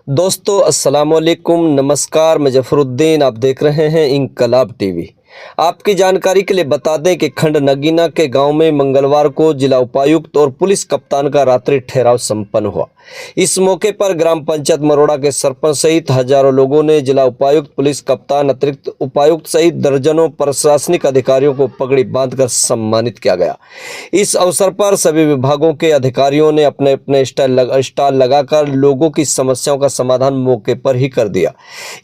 दोस्तों अस्सलाम वालेकुम, नमस्कार। मैं जफरुद्दीन, आप देख रहे हैं इंकलाब टीवी। आपकी जानकारी के लिए बता दें कि खंड नगीना के गांव में मंगलवार को जिला उपायुक्त और पुलिस कप्तान का रात्रि ठहराव संपन्न हुआ। इस मौके पर ग्राम पंचायत मरोड़ा के सरपंच सहित हजारों लोगों ने जिला उपायुक्त, पुलिस कप्तान, अतिरिक्त उपायुक्त सहित दर्जनों प्रशासनिक अधिकारियों को पगड़ी बांधकर सम्मानित किया गया। इस अवसर पर सभी विभागों के अधिकारियों ने अपने अपने स्टॉल लगाकर लोगों की समस्याओं का समाधान मौके पर ही कर दिया।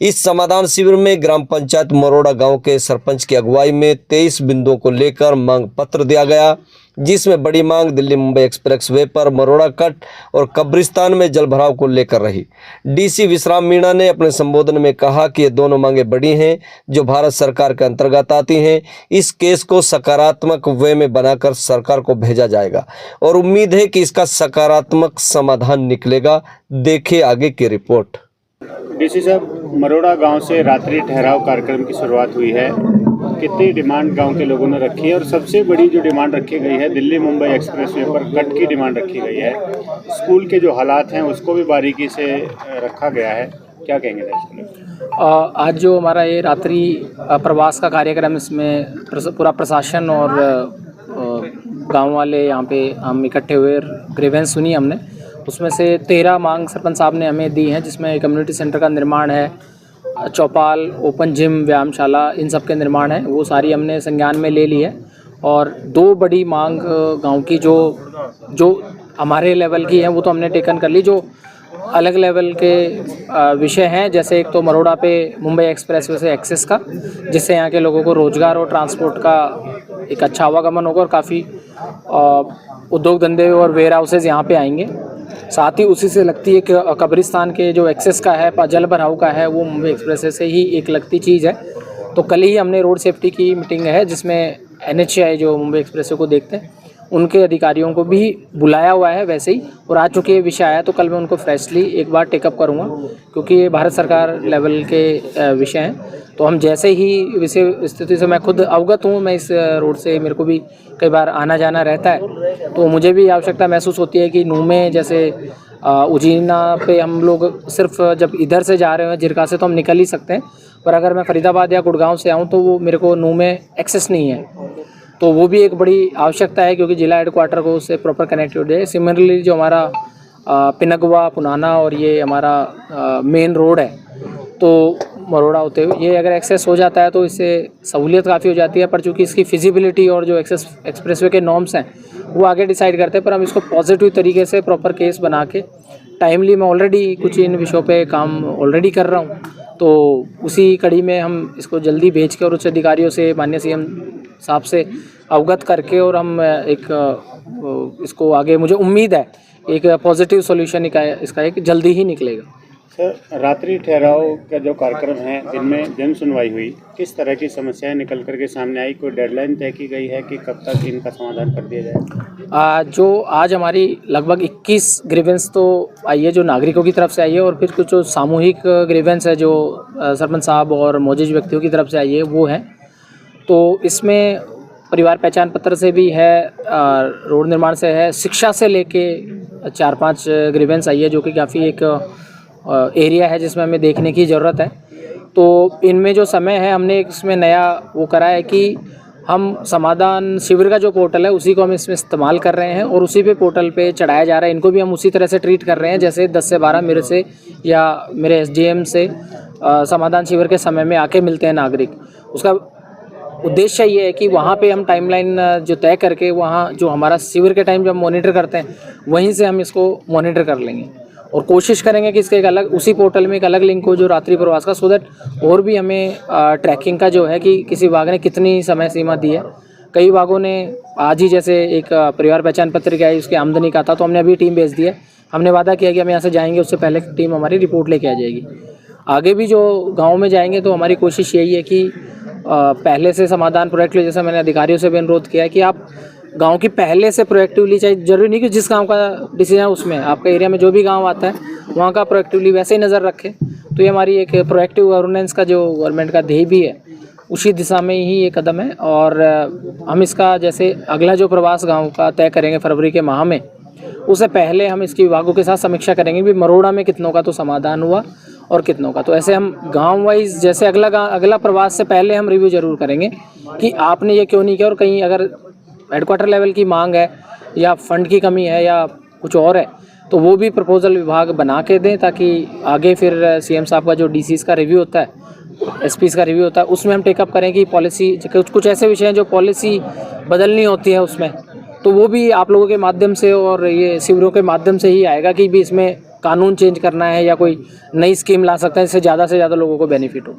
इस समाधान शिविर में ग्राम पंचायत मरोड़ा गांव के सरपंच की अगुवाई में 23 बिंदुओं को लेकर मांग पत्र दिया गया, जिसमें बड़ी मांग दिल्ली मुंबई एक्सप्रेस वे पर मरोड़ा कट और कब्रिस्तान में जल भराव को लेकर रही। डीसी विश्राम मीणा ने अपने संबोधन में कहा कि ये दोनों मांगें बड़ी हैं जो भारत सरकार के अंतर्गत आती हैं। इस केस को सकारात्मक वे में बनाकर सरकार को भेजा जाएगा और उम्मीद है कि इसका सकारात्मक समाधान निकलेगा। देखिए आगे की रिपोर्ट। डीसी साहब, मरोड़ा गांव से रात्रि ठहराव कार्यक्रम की शुरुआत हुई है। कितनी डिमांड गांव के लोगों ने रखी है और सबसे बड़ी जो डिमांड रखी गई है दिल्ली मुंबई एक्सप्रेसवे पर कट की डिमांड रखी गई है। स्कूल के जो हालात हैं उसको भी बारीकी से रखा गया है, क्या कहेंगे इसके? आज जो हमारा ये रात्रि प्रवास का कार्यक्रम, इसमें पूरा प्रशासन और गांव वाले यहाँ पे हम इकट्ठे हुए, ग्रीवेंस सुनी हमने। उसमें से 13 मांग सरपंच साहब ने हमें दी हैं, जिसमें कम्युनिटी सेंटर का निर्माण है, चौपाल, ओपन जिम, व्यायामशाला, इन सब के निर्माण है। वो सारी हमने संज्ञान में ले ली है। और 2 बड़ी मांग गांव की जो हमारे लेवल की हैं वो तो हमने टेकन कर ली। जो अलग लेवल के विषय हैं, जैसे एक तो मरोड़ा पे मुंबई एक्सप्रेसवे से एक्सेस का, जिससे यहाँ के लोगों को रोजगार और ट्रांसपोर्ट का एक अच्छा आवागमन होगा और काफ़ी उद्योग धंधे और वेयर हाउसेज यहाँ पे आएंगे। साथ ही उसी से लगती है कि कब्रिस्तान के जो एक्सेस का है, जल भराव का है, वो मुंबई एक्सप्रेस से ही एक लगती चीज़ है। तो कल ही हमने रोड सेफ्टी की मीटिंग है, जिसमें NHAI जो मुंबई एक्सप्रेस को देखते हैं उनके अधिकारियों को भी बुलाया हुआ है वैसे ही। और आज चूँकि ये विषय आया तो कल मैं उनको फ्रेशली एक बार टेकअप करूँगा, क्योंकि ये भारत सरकार लेवल के विषय हैं। तो हम जैसे ही विषय स्थिति से मैं खुद अवगत हूँ, मैं इस रोड से मेरे को भी कई बार आना जाना रहता है, तो मुझे भी आवश्यकता महसूस होती है कि नूह में जैसे उजीना पे हम लोग सिर्फ जब इधर से जा रहे हैं जिरका से तो हम निकल ही सकते हैं, पर अगर मैं फरीदाबाद या गुड़गांव से आऊँ तो वो मेरे को नूह में एक्सेस नहीं है। तो वो भी एक बड़ी आवश्यकता है, क्योंकि जिला हेडक्वार्टर को उससे प्रॉपर कनेक्टिविटी है। सिमिलरली जो हमारा पिनगवा, पुनाना और ये हमारा मेन रोड है, तो मरोड़ा होते हुए ये अगर एक्सेस हो जाता है तो इससे सहूलियत काफ़ी हो जाती है। पर चूँकि इसकी फिजिबिलिटी और जो एक्सप्रेसवे के नॉर्म्स हैं वो आगे डिसाइड करते हैं, पर हम इसको पॉजिटिव तरीके से प्रॉपर केस बना के टाइमली, मैं ऑलरेडी कुछ इन विषयों पे काम ऑलरेडी कर रहा हूँ, तो उसी कड़ी में हम इसको जल्दी भेज के और उच्च अधिकारियों से, माननीय CM साहब से अवगत करके, और हम इसको आगे, मुझे उम्मीद है एक पॉजिटिव सॉल्यूशन इसका एक जल्दी ही निकलेगा। सर, रात्रि ठहराव का जो कार्यक्रम है, जिनमें जन सुनवाई हुई, किस तरह की समस्याएं निकल करके सामने आई? कोई डेडलाइन तय की गई है कि कब तक इनका समाधान कर दिया जाए? जो आज हमारी लगभग 21 ग्रीवेंस तो आई है, जो नागरिकों की तरफ से आई है, और फिर कुछ जो सामूहिक ग्रीवेंस है जो सरपंच साहब और मौजूद व्यक्तियों की तरफ से आई है वो है। तो इसमें परिवार पहचान पत्र से भी है, रोड निर्माण से है, शिक्षा से लेके 4-5 ग्रीवेंस आई है, जो कि काफ़ी एक एरिया है जिसमें हमें देखने की ज़रूरत है। तो इनमें जो समय है, हमने इसमें नया वो करा है कि हम समाधान शिविर का जो पोर्टल है उसी को हम इसमें इस्तेमाल कर रहे हैं और उसी पे पोर्टल पे चढ़ाया जा रहा है। इनको भी हम उसी तरह से ट्रीट कर रहे हैं जैसे 10 से 12 मेरे से या मेरे SDM से समाधान शिविर के समय में आके मिलते हैं नागरिक। उसका उद्देश्य ये है कि वहाँ पे हम टाइमलाइन जो तय करके, वहाँ जो हमारा शिविर के टाइम जब मॉनिटर करते हैं वहीं से हम इसको मॉनिटर कर लेंगे और कोशिश करेंगे कि इसके एक अलग, उसी पोर्टल में एक अलग लिंक हो जो रात्रि प्रवास का, सो दैट और भी हमें ट्रैकिंग का जो है कि किसी विभाग ने कितनी समय सीमा दी है। कई विभागों ने आज ही, जैसे एक परिवार पहचान पत्र क्या है उसकी आमदनी का था, तो हमने अभी टीम भेज दी है। हमने वादा किया कि हम यहाँ से जाएंगे उससे पहले टीम हमारी रिपोर्ट लेके आ जाएगी। आगे भी जो गाँव में जाएंगे तो हमारी कोशिश यही है कि पहले से समाधान प्रोएक्टिव, जैसे मैंने अधिकारियों से भी अनुरोध किया है कि आप गांव की पहले से प्रोएक्टिवली, चाहे जरूरी नहीं कि जिस गांव का डिसीजन है उसमें, आपका एरिया में जो भी गांव आता है वहां का प्रोएक्टिवली वैसे ही नज़र रखें। तो ये हमारी एक प्रोएक्टिव गवर्नेंस का जो गवर्नमेंट का ध्येय भी है, उसी दिशा में ही ये कदम है। और हम इसका जैसे अगला जो प्रवास गाँव का तय करेंगे फरवरी के माह में, उससे पहले हम इसकी विभागों के साथ समीक्षा करेंगे भी मरोड़ा में कितनों का तो समाधान हुआ और कितनों का। तो ऐसे हम गांव वाइज जैसे अगला प्रवास से पहले हम रिव्यू जरूर करेंगे कि आपने ये क्यों नहीं किया, और कहीं अगर हेडक्वार्टर लेवल की मांग है या फंड की कमी है या कुछ और है तो वो भी प्रपोजल विभाग बना के दें, ताकि आगे फिर सीएम साहब का जो डीसीज का रिव्यू होता है, एसपीज का रिव्यू होता है, उसमें हम टेकअप करें कि पॉलिसी कुछ ऐसे विषय हैं जो पॉलिसी बदलनी होती है उसमें, तो वो भी आप लोगों के माध्यम से और ये शिविरों के माध्यम से ही आएगा कि भी इसमें कानून चेंज करना है या कोई नई स्कीम ला सकते हैं जिससे ज़्यादा से ज़्यादा लोगों को बेनिफिट हो।